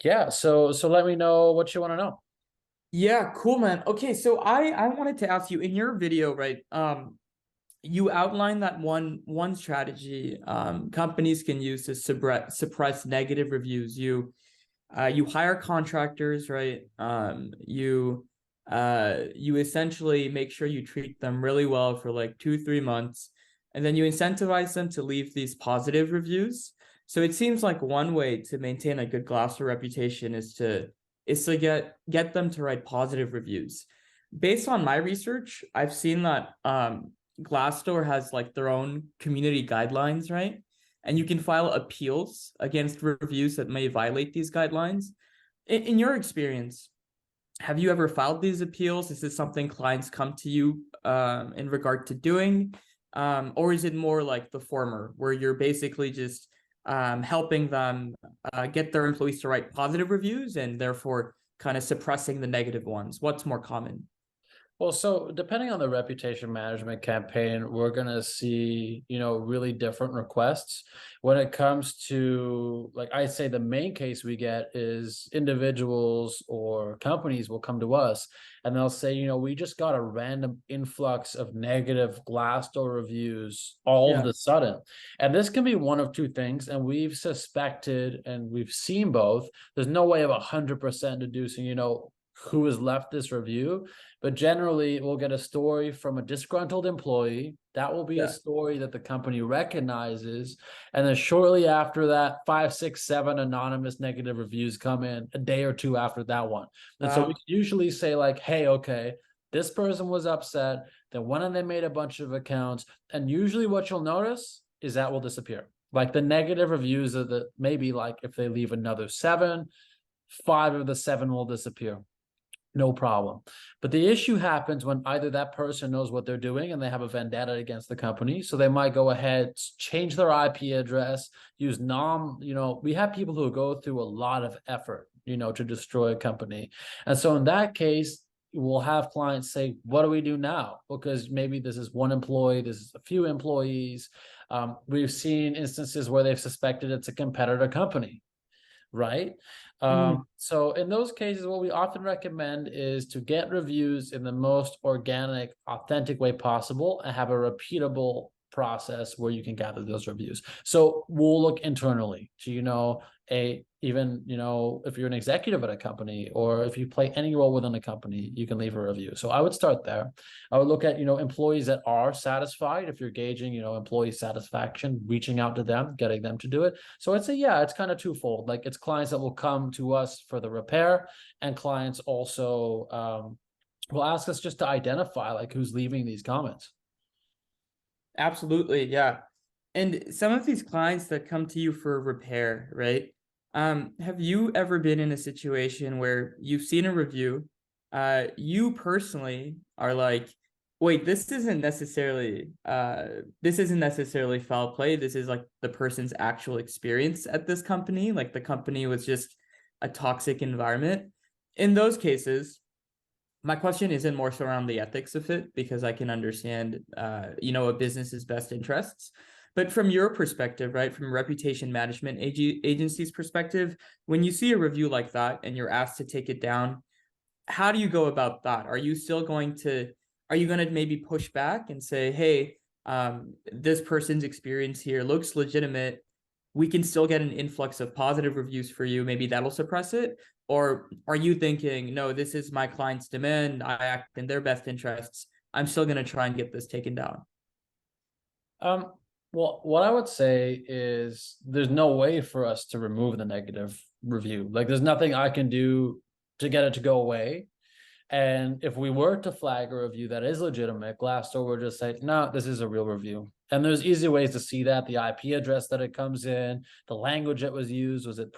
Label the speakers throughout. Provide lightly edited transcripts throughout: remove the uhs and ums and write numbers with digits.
Speaker 1: Yeah, so let me know what you want to know.
Speaker 2: Yeah, cool, man. Okay, so I wanted to ask you in your video, right? You outlined that one strategy companies can use to suppress negative reviews. You hire contractors, right? You essentially make sure you treat them really well for like 2, 3 months, and then you incentivize them to leave these positive reviews. So it seems like one way to maintain a good Glassdoor reputation is to get them to write positive reviews. Based on my research, I've seen that Glassdoor has like their own community guidelines, right? And you can file appeals against reviews that may violate these guidelines. In your experience, have you ever filed these appeals? Is this something clients come to you in regard to doing? Or is it more like the former, where you're basically just helping them get their employees to write positive reviews and therefore kind of suppressing the negative ones? What's more common?
Speaker 1: Well, so depending on the reputation management campaign, we're going to see, really different requests. When it comes to, like, I'd say the main case we get is individuals or companies will come to us and they'll say, we just got a random influx of negative Glassdoor reviews all of
Speaker 2: Yeah.
Speaker 1: a sudden. And this can be one of two things. And we've suspected and we've seen both. There's no way of 100% deducing, who has left this review, but generally we'll get a story from a disgruntled employee. That will be a
Speaker 2: Yeah.
Speaker 1: story that the company recognizes. And then shortly after that, 5, 6, 7 anonymous negative reviews come in a day or two after that one. And so we
Speaker 2: Wow.
Speaker 1: usually say, like, hey, okay, this person was upset. Then one of them made a bunch of accounts. And usually what you'll notice is that will disappear. Like the negative reviews of the maybe like if they leave another 7, 5 of the 7 will disappear. No problem. But the issue happens when either that person knows what they're doing and they have a vendetta against the company. So they might go ahead, change their IP address, use we have people who go through a lot of effort, to destroy a company. And so in that case, we'll have clients say, what do we do now? Because maybe this is one employee, this is a few employees. We've seen instances where they've suspected it's a competitor company, right?
Speaker 2: Mm.
Speaker 1: So in those cases, what we often recommend is to get reviews in the most organic, authentic way possible and have a repeatable process where you can gather those reviews. So we'll look internally to, even, if you're an executive at a company or if you play any role within a company, you can leave a review. So I would start there. I would look at, employees that are satisfied. If you're gauging, employee satisfaction, reaching out to them, getting them to do it. So I'd say, yeah, it's kind of twofold. Like it's clients that will come to us for the repair and clients also will ask us just to identify like who's leaving these comments.
Speaker 2: Absolutely, yeah. And some of these clients that come to you for repair, right? Have you ever been in a situation where you've seen a review, you personally are like, wait, this isn't necessarily foul play. This is like the person's actual experience at this company. Like the company was just a toxic environment. In those cases, my question isn't more so around the ethics of it because I can understand, a business's best interests. But from your perspective, right, from a reputation management agency's perspective, when you see a review like that and you're asked to take it down, how do you go about that? Are you going to maybe push back and say, hey, this person's experience here looks legitimate. We can still get an influx of positive reviews for you. Maybe that'll suppress it. Or are you thinking, no, this is my client's demand. I act in their best interests. I'm still going to try and get this taken down.
Speaker 1: Um, well, what I would say is there's no way for us to remove the negative review. Like there's nothing I can do to get it to go away. And if we were to flag a review that is legitimate, Glassdoor would just say, no, this is a real review. And there's easy ways to see that: the IP address that it comes in, the language that was used, was it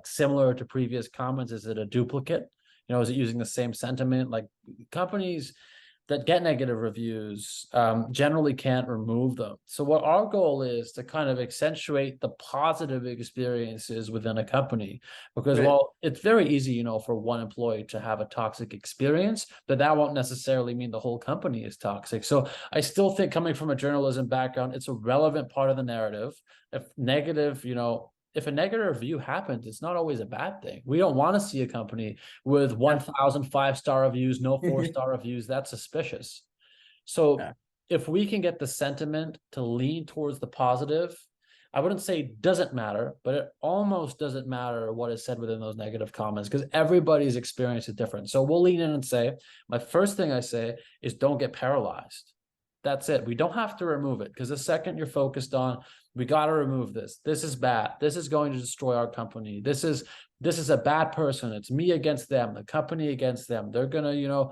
Speaker 1: similar to previous comments? Is it a duplicate? Is it using the same sentiment? Like companies that get negative reviews generally can't remove them. So what our goal is to kind of accentuate the positive experiences within a company, because
Speaker 2: Right.
Speaker 1: while it's very easy, for one employee to have a toxic experience, but that won't necessarily mean the whole company is toxic. So I still think, coming from a journalism background, it's a relevant part of the narrative. If negative, if a negative review happens, it's not always a bad thing. We don't want to see a company with 1,000 5-star reviews, no 4-star reviews. That's suspicious. So
Speaker 2: Yeah.
Speaker 1: if we can get the sentiment to lean towards the positive, I wouldn't say it doesn't matter, but it almost doesn't matter what is said within those negative comments because everybody's experience is different. So we'll lean in and say, my first thing I say is don't get paralyzed. That's it. We don't have to remove it because the second you're focused on, we got to remove this. This is bad. This is going to destroy our company. This is a bad person. It's me against them, the company against them. They're gonna,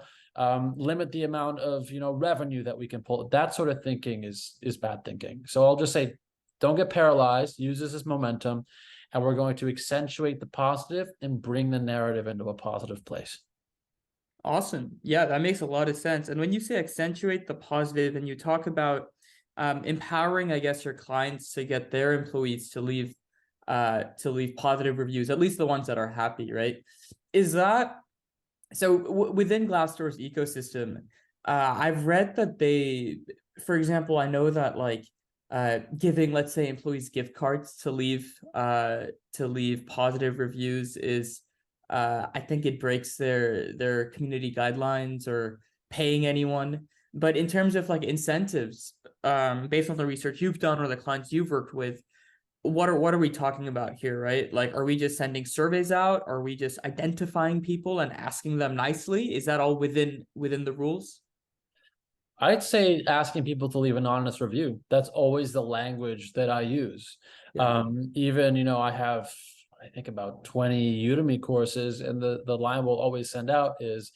Speaker 1: limit the amount of revenue that we can pull. That sort of thinking is bad thinking. So I'll just say, don't get paralyzed. Use this as momentum, and we're going to accentuate the positive and bring the narrative into a positive place.
Speaker 2: Awesome. Yeah, that makes a lot of sense. And when you say accentuate the positive and you talk about empowering, I guess, your clients to get their employees to leave positive reviews, at least the ones that are happy, right? Is that so within Glassdoor's ecosystem? I've read that for example, I know that like giving, let's say, employees gift cards to leave positive reviews is I think it breaks their community guidelines or paying anyone. But in terms of like incentives, based on the research you've done or the clients you've worked with, what are we talking about here, right? Like, are we just sending surveys out? Are we just identifying people and asking them nicely? Is that all within the rules?
Speaker 1: I'd say asking people to leave an honest review. That's always the language that I use.
Speaker 2: Yeah.
Speaker 1: Even, I have, I think about 20 Udemy courses, and the line we'll always send out is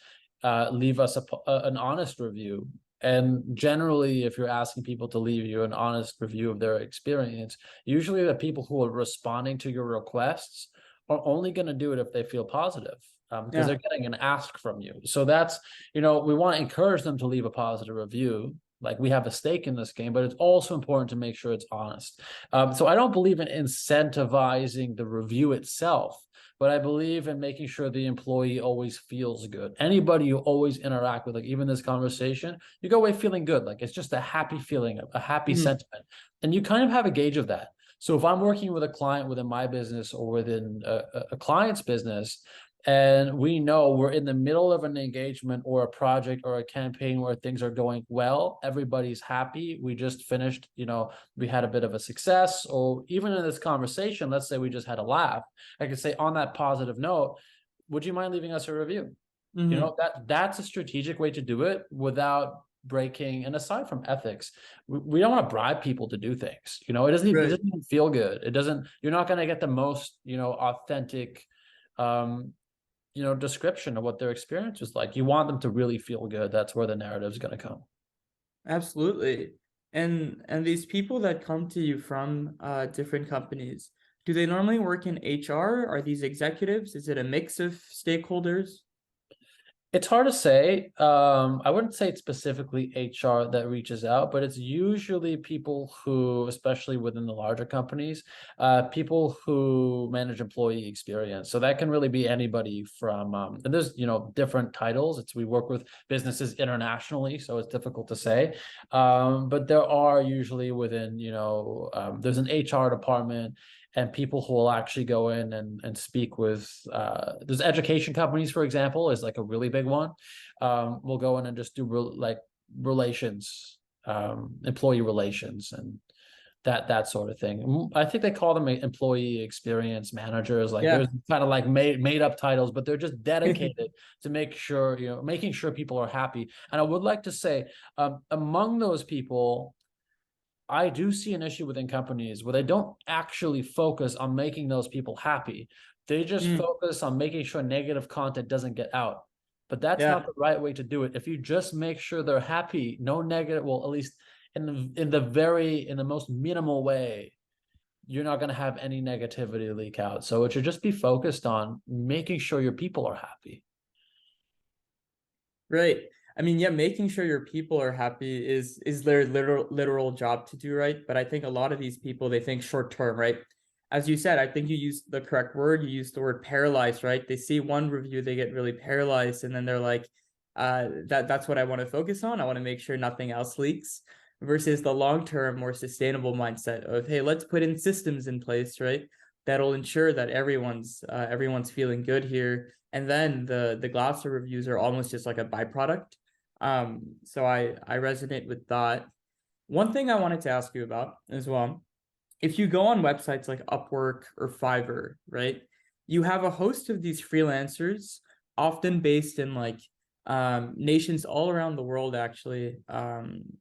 Speaker 1: leave us an honest review. And generally, if you're asking people to leave you an honest review of their experience, usually the people who are responding to your requests are only going to do it if they feel positive, because they're getting an ask from you. So that's, we want to encourage them to leave a positive review. Like, we have a stake in this game, but it's also important to make sure it's honest. So I don't believe in incentivizing the review itself, but I believe in making sure the employee always feels good. Anybody you always interact with, like even this conversation, you go away feeling good. Like, it's just a happy feeling, a happy sentiment. And you kind of have a gauge of that. So if I'm working with a client within my business or within a client's business, and we know we're in the middle of an engagement or a project or a campaign where things are going well, everybody's happy, we just finished, we had a bit of a success, or even in this conversation, let's say we just had a laugh, I could say, on that positive note, would you mind leaving us a review? That's a strategic way to do it without breaking. And aside from ethics, we don't want to bribe people to do things. It doesn't even feel good. You're not going to get the most authentic description of what their experience was like. You want them to really feel good. That's where the narrative is going to come.
Speaker 2: Absolutely. And these people that come to you from different companies, do they normally work in HR? Are these executives? Is it a mix of stakeholders?
Speaker 1: It's hard to say. I wouldn't say it's specifically HR that reaches out, but it's usually people who, especially within the larger companies, people who manage employee experience. So that can really be anybody from, and there's, different titles. We work with businesses internationally, so it's difficult to say. But there are usually within, there's an HR department, and people who will actually go in and speak with, there's education companies, for example, is like a really big one. We'll go in and just do relations, employee relations, and that sort of thing. I think they call them employee experience managers. Like, there's kind of like made up titles, but they're just dedicated to making sure people are happy. And I would like to say, among those people, I do see an issue within companies where they don't actually focus on making those people happy. They just focus on making sure negative content doesn't get out. But that's not the right way to do it. If you just make sure they're happy, no negative, well, at least in the most minimal way, you're not going to have any negativity leak out. So it should just be focused on making sure your people are happy.
Speaker 2: Right. I mean, yeah, making sure your people are happy is their literal job to do, right? But I think a lot of these people, they think short term, right? As you said, I think you used the correct word. You used the word paralyzed, right? They see one review, they get really paralyzed, and then they're like, that's what I want to focus on. I want to make sure nothing else leaks. Versus the long term, more sustainable mindset of, hey, let's put in systems in place, right? that'll ensure that everyone's feeling good here. And then the Glassdoor reviews are almost just like a byproduct. So I resonate with that. One thing I wanted to ask you about as well, if you go on websites like Upwork or Fiverr, right, you have a host of these freelancers, often based in like nations all around the world, actually,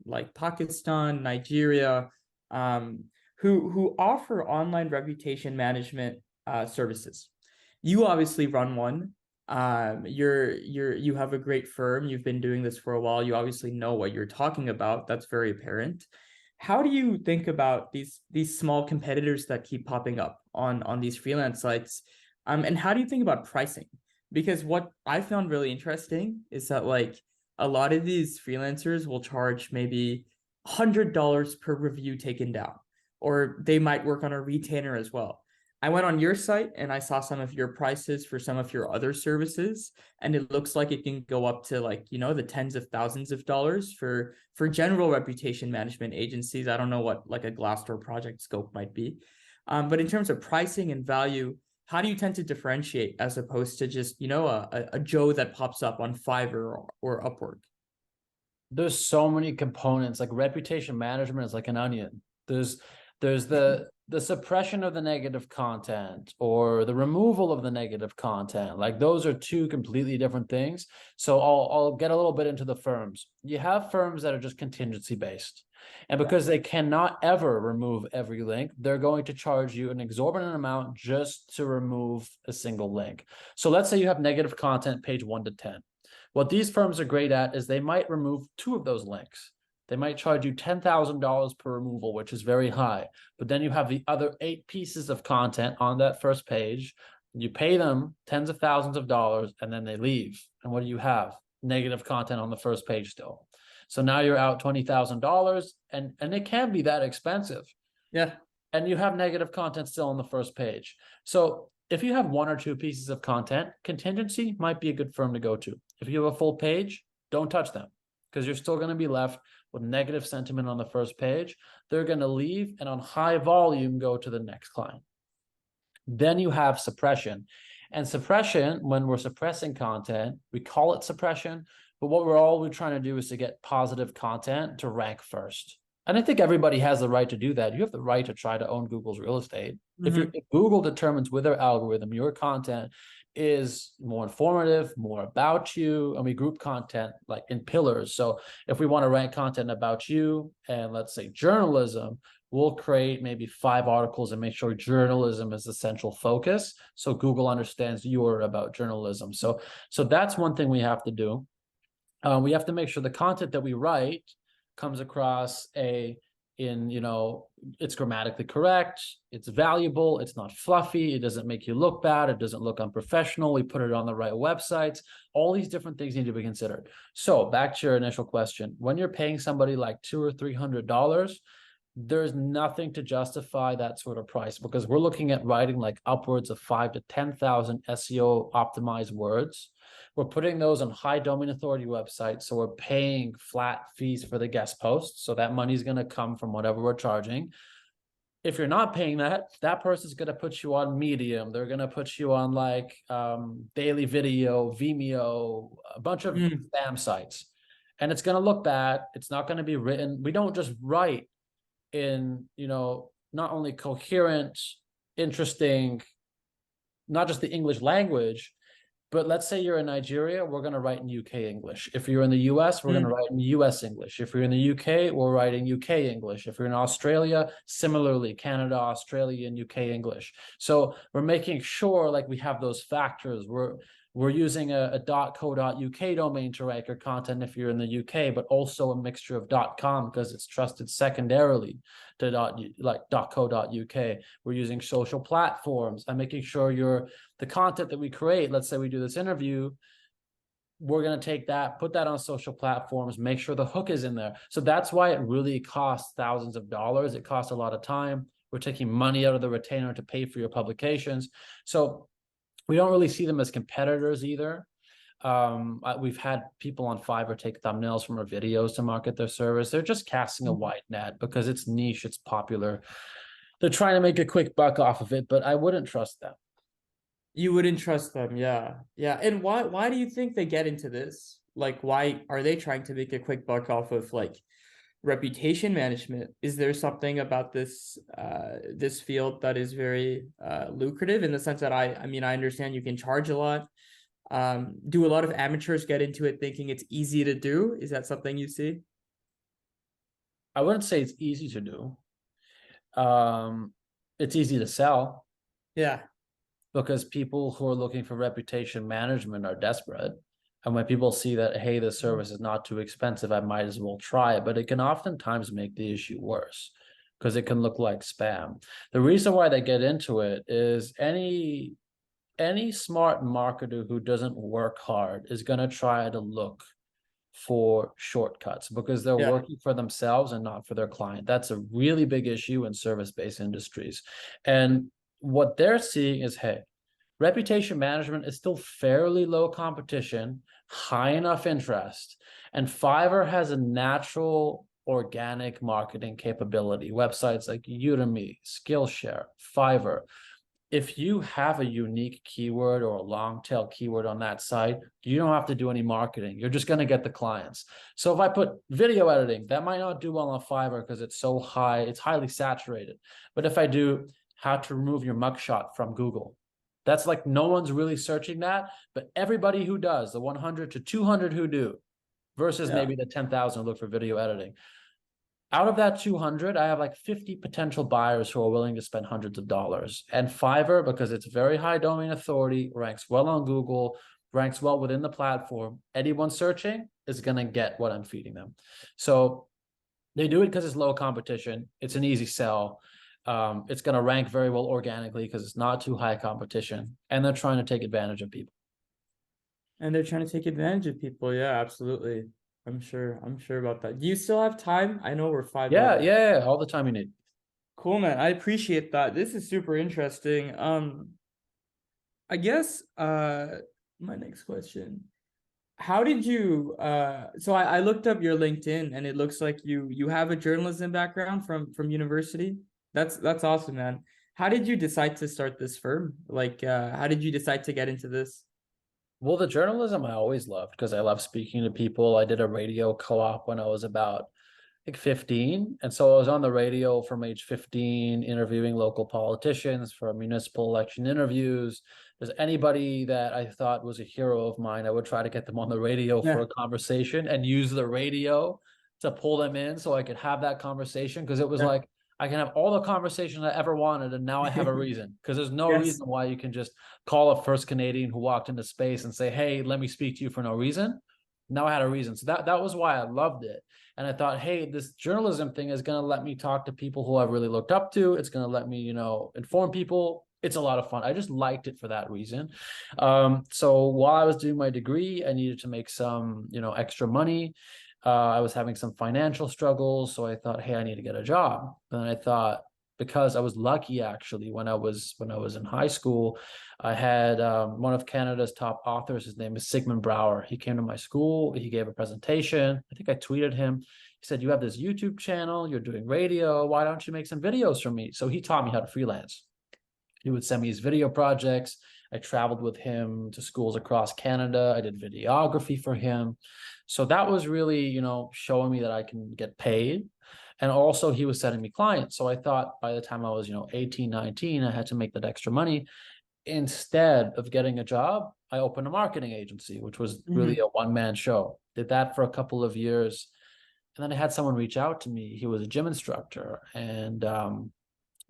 Speaker 2: like Pakistan, Nigeria, um, who offer online reputation management services. You obviously run one. You have a great firm. You've been doing this for a while. You obviously know what you're talking about. That's very apparent. How do you think about these small competitors that keep popping up on these freelance sites? And how do you think about pricing? Because what I found really interesting is that like a lot of these freelancers will charge maybe $100 per review taken down, or they might work on a retainer as well. I went on your site and I saw some of your prices for some of your other services, and it looks like it can go up to like, you know, the tens of thousands of dollars for general reputation management agencies. I don't know what like a Glassdoor project scope might be. But in terms of pricing and value, how do you tend to differentiate as opposed to just, you know, a Joe that pops up on Fiverr or Upwork?
Speaker 1: There's so many components. Like reputation management is like an onion. There's the suppression of the negative content or the removal of the negative content. Like those are two completely different things. So I'll get a little bit into the firms. You have firms that are just contingency based. And because they cannot ever remove every link, they're going to charge you an exorbitant amount just to remove a single link. So let's say you have negative content, page 1 to 10. What these firms are great at is they might remove 2 of those links. They might charge you $10,000 per removal, which is very high. But then you have the other 8 pieces of content on that first page. You pay them tens of thousands of dollars, and then they leave. And what do you have? Negative content on the first page still. So now you're out $20,000, and it can be that expensive.
Speaker 2: Yeah.
Speaker 1: And you have negative content still on the first page. So if you have 1 or 2 pieces of content, contingency might be a good firm to go to. If you have a full page, don't touch them, because you're still going to be left with negative sentiment on the first page. They're going to leave and on high volume go to the next client. Then you have suppression. And suppression, when we're suppressing content, we call it suppression, but what we're trying to do is to get positive content to rank first. And I think everybody has the right to do that. You have the right to try to own Google's real estate. If Google determines with their algorithm your content is more informative, more about you, and we group content like in pillars. So if we want to rank content about you and let's say journalism, we'll create maybe 5 articles and make sure journalism is the central focus. So Google understands you're about journalism. So that's one thing we have to do. We have to make sure the content that we write comes across it's grammatically correct, it's valuable, it's not fluffy, it doesn't make you look bad, it doesn't look unprofessional, we put it on the right websites. All these different things need to be considered. So back to your initial question, when you're paying somebody like $200 or $300, there's nothing to justify that sort of price, because we're looking at writing like upwards of 5,000 to 10,000 SEO optimized words. We're putting those on high domain authority websites, so we're paying flat fees for the guest posts. So that money is going to come from whatever we're charging. If you're not paying that, that person's going to put you on Medium. They're going to put you on like Daily Video, Vimeo, a bunch of spam sites. And it's going to look bad. It's not going to be written. We don't just write in, not only coherent, interesting, not just the English language, but let's say you're in Nigeria, we're going to write in UK English. If you're in the US, we're going to write in US English. If you're in the UK, we're writing UK English. If you're in Australia, similarly, Canada, Australia, and UK English. So we're making sure like we have those factors. We're using a .co.uk domain to rank your content if you're in the UK, but also a mixture of .com because it's trusted secondarily to .co.uk. We're using social platforms. I'm making sure the content that we create, let's say we do this interview, we're going to take that, put that on social platforms, make sure the hook is in there. So that's why it really costs thousands of dollars. It costs a lot of time. We're taking money out of the retainer to pay for your publications. So we don't really see them as competitors either. We've had people on Fiverr take thumbnails from our videos to market their service. They're just casting a wide net because it's niche, it's popular. They're trying to make a quick buck off of it, but I wouldn't trust them.
Speaker 2: You wouldn't trust them, yeah. Yeah. And why do you think they get into this? Like, why are they trying to make a quick buck off of like reputation management? Is there something about this field that is very lucrative in the sense that I mean I understand you can charge a lot. Do a lot of amateurs get into it thinking it's easy to do? Is that something you see?
Speaker 1: I wouldn't say it's easy to do. It's easy to sell
Speaker 2: Yeah.
Speaker 1: because people who are looking for reputation management are desperate. And when people see that, hey, the service is not too expensive, I might as well try it. But it can oftentimes make the issue worse because it can look like spam. The reason why they get into it is any smart marketer who doesn't work hard is going to try to look for shortcuts because they're
Speaker 2: Yeah.
Speaker 1: working for themselves and not for their client. That's a really big issue in service-based industries. And what they're seeing is, hey, reputation management is still fairly low competition, high enough interest, and Fiverr has a natural organic marketing capability. Websites like Udemy, Skillshare, Fiverr, if you have a unique keyword or a long tail keyword on that site, you don't have to do any marketing. You're just going to get the clients. So if I put video editing, that might not do well on Fiverr because it's so high, it's highly saturated. But if I do how to remove your mugshot from Google, that's like no one's really searching that, but everybody who does, the 100 to 200 who do, versus
Speaker 2: Yeah.
Speaker 1: maybe the 10,000 who look for video editing. Out of that 200, I have like 50 potential buyers who are willing to spend hundreds of dollars. And Fiverr, because it's very high domain authority, ranks well on Google, ranks well within the platform. Anyone searching is going to get what I'm feeding them. So they do it because it's low competition. It's an easy sell. It's going to rank very well organically because it's not too high competition. And they're trying to take advantage of people.
Speaker 2: And they're trying to take advantage of people. Yeah, absolutely. I'm sure about that. Do you still have time? I know we're 5 minutes.
Speaker 1: Yeah, all the time you need.
Speaker 2: Cool, man. I appreciate that. This is super interesting. I guess my next question. How did you so I looked up your LinkedIn and it looks like you have a journalism background from university. That's awesome, man. How did you decide to start this firm? Like how did you decide to get into this?
Speaker 1: Well, the journalism I always loved because I love speaking to people. I did a radio co-op when I was about like 15. And so I was on the radio from age 15, interviewing local politicians for municipal election interviews. There's anybody that I thought was a hero of mine, I would try to get them on the radio for
Speaker 2: Yeah.
Speaker 1: a conversation and use the radio to pull them in so I could have that conversation because it was
Speaker 2: Yeah.
Speaker 1: like I can have all the conversation I ever wanted, and now I have a reason because there's no
Speaker 2: Yes.
Speaker 1: reason why you can just call a first Canadian who walked into space and say, "Hey, let me speak to you for no reason." Now I had a reason, so that was why I loved it. And I thought, hey, this journalism thing is going to let me talk to people who I've really looked up to. It's going to let me, inform people. It's a lot of fun. I just liked it for that reason. So while I was doing my degree, I needed to make some, extra money. I was having some financial struggles, so I thought, hey, I need to get a job. And I thought, because I was lucky actually when I was in high school, I had one of Canada's top authors. His name is Sigmund Brouwer. He came to my school. He gave a presentation. I think I tweeted him. He said, "You have this YouTube channel. You're doing radio. Why don't you make some videos for me?" So he taught me how to freelance. He would send me his video projects. I traveled with him to schools across Canada. I did videography for him. So that was really, showing me that I can get paid. And also he was sending me clients. So I thought by the time I was, 18, 19, I had to make that extra money. Instead of getting a job, I opened a marketing agency, which was really
Speaker 2: Mhm.
Speaker 1: a one-man show. Did that for a couple of years. And then I had someone reach out to me. He was a gym instructor and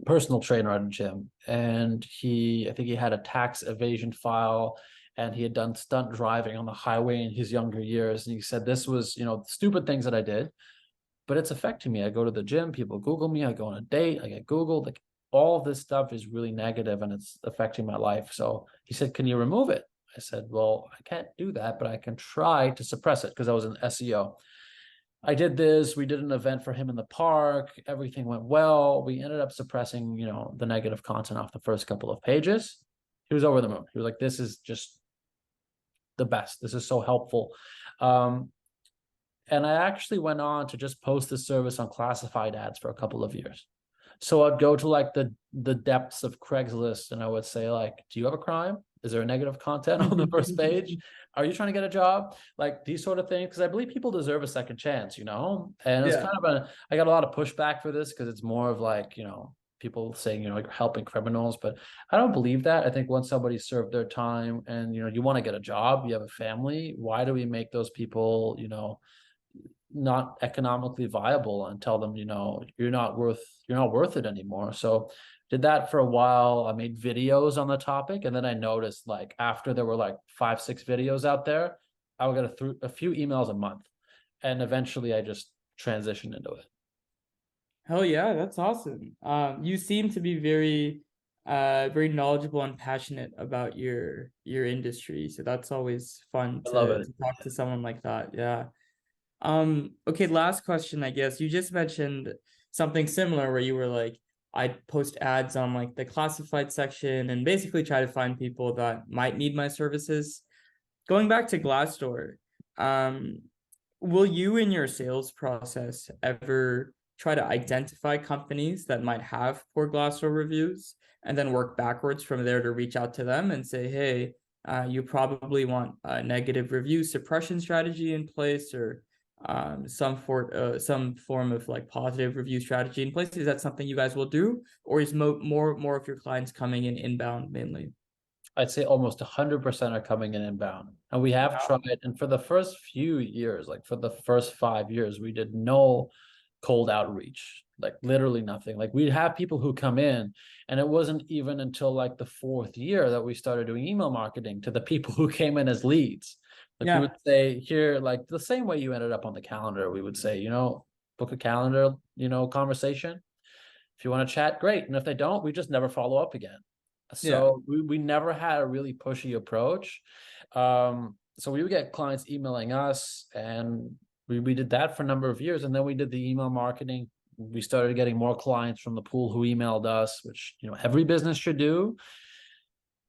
Speaker 1: personal trainer at a gym. And I think he had a tax evasion file and he had done stunt driving on the highway in his younger years. And he said, this was, stupid things that I did, but it's affecting me. I go to the gym, people Google me, I go on a date, I get Googled. Like all of this stuff is really negative and it's affecting my life. So he said, can you remove it? I said, well, I can't do that, but I can try to suppress it because I was an SEO. I did this. We did an event for him in the park. Everything went well. We ended up suppressing, the negative content off the first couple of pages. He was over the moon. He was like, this is just the best. This is so helpful. Um, and I actually went on to just post this service on classified ads for a couple of years. So I'd go to like the depths of Craigslist and I would say like, do you have a crime? Is there a negative content on the first page? Are you trying to get a job? Like these sort of things, because I believe people deserve a second chance, you know? And it's
Speaker 2: Yeah.
Speaker 1: kind of I got a lot of pushback for this because it's more of like, you know, people saying, you know, like helping criminals, but I don't believe that. I think once somebody served their time and, you know, you want to get a job, you have a family, why do we make those people, you know, not economically viable and tell them, you know, you're not worth it anymore. So did that for a while. I made videos on the topic, and then I noticed like after there were like 5, 6 videos out there, I would get a few emails a month. And eventually I just transitioned into it.
Speaker 2: Hell yeah, that's awesome. You seem to be very knowledgeable and passionate about your industry. So that's always fun
Speaker 1: I love
Speaker 2: to
Speaker 1: it.
Speaker 2: talk to someone like that. Yeah. Okay, last question, I guess. You just mentioned something similar where you were like, I'd post ads on like the classified section and basically try to find people that might need my services. Going back to Glassdoor, um, will you in your sales process ever try to identify companies that might have poor Glassdoor reviews and then work backwards from there to reach out to them and say, hey, you probably want a negative review suppression strategy in place, or some form of like positive review strategy in place? Is that something you guys will do, or is more of your clients coming in inbound mainly?
Speaker 1: I'd say almost 100% are coming in inbound. And we have
Speaker 2: Wow.
Speaker 1: tried, and for the first few years, like for the first 5 years, we did no cold outreach, like literally nothing. Like we'd have people who come in, and it wasn't even until like the 4th year that we started doing email marketing to the people who came in as leads. Like we
Speaker 2: Yeah.
Speaker 1: would say here, like the same way you ended up on the calendar, we would say, you know, book a calendar, you know, conversation. If you want to chat, great. And if they don't, we just never follow up again.
Speaker 2: Yeah.
Speaker 1: So we never had a really pushy approach. So we would get clients emailing us, and we did that for a number of years. And then we did the email marketing. We started getting more clients from the pool who emailed us, which, you know, every business should do.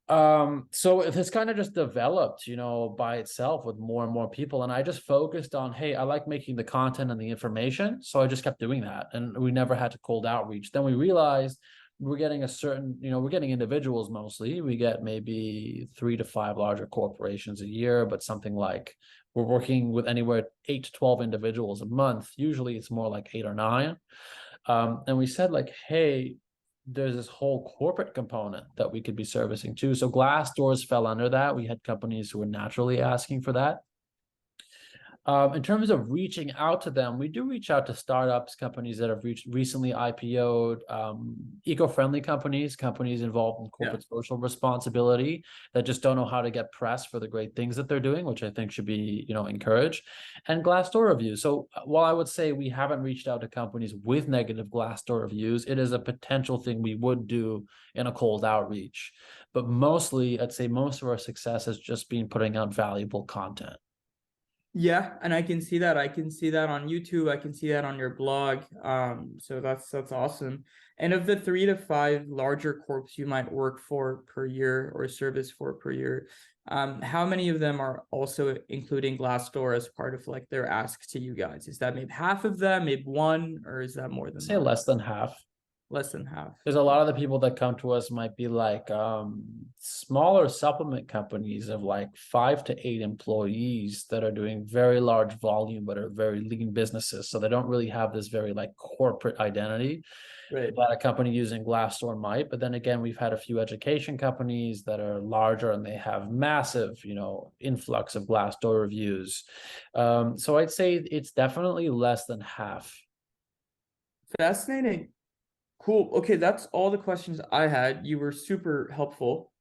Speaker 1: So it has kind of just developed, you know, by itself with more and more people. And I just focused on, hey, I like making the content and the information. So I just kept doing that. And we never had to cold outreach. Then we realized we're getting a certain, you know, we're getting individuals mostly. We get maybe 3 to 5 larger corporations a year, but something like we're working with anywhere 8 to 12 individuals a month. Usually it's more like 8 or 9. And we said like, hey, there's this whole corporate component that we could be servicing too. So Glassdoors fell under that. We had companies who were naturally asking for that. In terms of reaching out to them, we do reach out to startups, companies that have recently IPO'd, eco-friendly companies, companies involved in
Speaker 2: Yeah.
Speaker 1: corporate social responsibility that just don't know how to get press for the great things that they're doing, which I think should be, you know, encouraged. And Glassdoor reviews. So while I would say we haven't reached out to companies with negative Glassdoor reviews, it is a potential thing we would do in a cold outreach. But mostly, I'd say most of our success has just been putting out valuable content.
Speaker 2: Yeah, and I can see that. I can see that on YouTube. I can see that on your blog. So that's awesome. And of the 3 to 5 larger corps you might work for per year or service for per year, how many of them are also including Glassdoor as part of like their ask to you guys? Is that maybe half of them, maybe one, or is that more than
Speaker 1: Say
Speaker 2: that?
Speaker 1: less than half.
Speaker 2: Less than half.
Speaker 1: There's a lot of the people that come to us might be like smaller supplement companies of like 5 to 8 employees that are doing very large volume but are very lean businesses. So they don't really have this very like corporate identity
Speaker 2: Right.
Speaker 1: that a company using Glassdoor might. But then again, we've had a few education companies that are larger and they have massive, you know, influx of Glassdoor reviews. So I'd say it's definitely less than half.
Speaker 2: Fascinating. Cool. Okay, that's all the questions I had. You were super helpful.